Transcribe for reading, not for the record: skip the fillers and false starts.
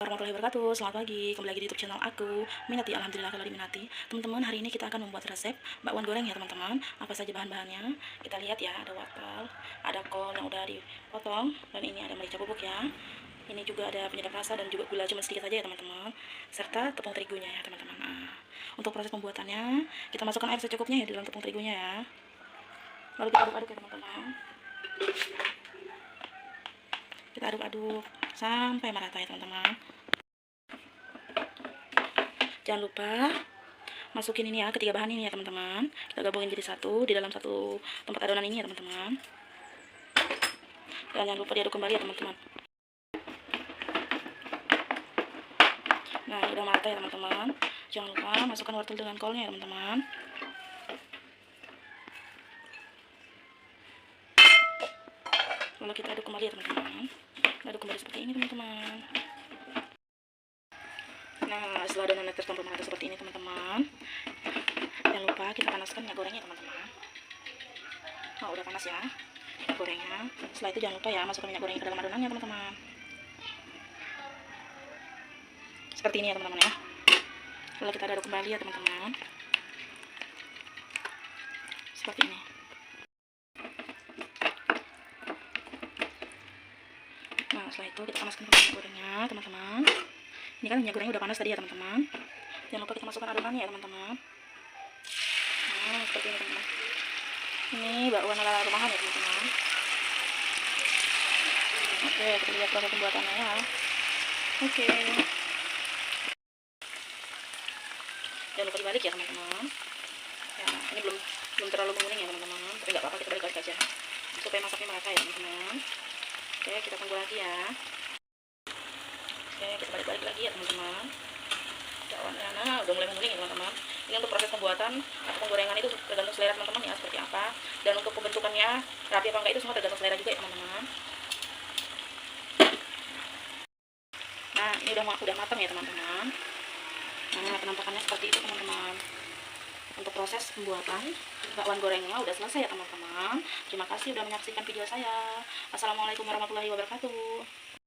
Warahmatullahi wabarakatuh. Selamat pagi, kembali lagi di YouTube channel aku. Minati, alhamdulillah kalau diminati. Teman-teman, hari ini kita akan membuat resep bakwan goreng ya teman-teman. Apa saja bahan-bahannya? Kita lihat ya, ada wortel, ada kol yang udah dipotong, dan ini ada merica bubuk ya. Ini juga ada penyedap rasa dan juga gula cuma sedikit aja ya teman-teman. Serta tepung terigunya ya teman-teman. Nah, untuk proses pembuatannya, kita masukkan air secukupnya ya di dalam tepung terigunya ya. Lalu kita aduk-aduk ya teman-teman. Kita aduk-aduk sampai merata ya teman-teman. Jangan lupa masukin ini ya, ketiga bahan ini ya teman-teman. Kita gabungin jadi satu di dalam satu tempat adonan ini ya teman-teman. Dan jangan lupa diaduk kembali ya teman-teman. Nah, udah merata ya teman-teman. Jangan lupa masukkan wortel dengan kolnya ya teman-teman. Lalu kita aduk kembali ya teman-teman. Aduk kembali seperti ini teman-teman. Nah, setelah adonannya tercampur merata seperti ini teman-teman, jangan lupa kita panaskan minyak gorengnya teman-teman. Nah, udah panas ya minyak gorengnya. Setelah itu jangan lupa ya masukkan minyak gorengnya ke dalam adonannya teman-teman. Seperti ini ya teman-teman ya. Lalu kita aduk kembali ya teman-teman. Seperti ini. Nah, setelah itu kita panaskan minyak gorengnya teman-teman. Ini kan minyak gorengnya udah panas tadi ya teman-teman. Jangan lupa kita masukkan adonannya ya teman-teman. Nah, seperti ini teman-teman. Ini bakwan ala rumahan ya teman-teman. Oke, kita lihat proses pembuatannya ya. Oke. Jangan lupa dibalik ya teman-teman. Ya, ini belum terlalu menguning ya teman-teman, tapi nggak apa-apa, kita balik-balik aja supaya masaknya merata ya teman-teman. Oke, kita tunggu lagi ya. Oke, kita balik-balik lagi ya teman-teman. Bakwannya nah udah mulai menguning ya teman-teman. Ini untuk proses pembuatan atau penggorengan itu tergantung selera teman-teman ya seperti apa, dan untuk pembentukannya rapi apa enggak itu semua tergantung selera juga ya teman-teman. Nah, ini udah matang ya teman-teman. Nah, penampakannya seperti itu teman-teman. Untuk proses pembuatan bakwan gorengnya udah selesai ya teman-teman. Terima kasih sudah menyaksikan video saya. Assalamualaikum warahmatullahi wabarakatuh.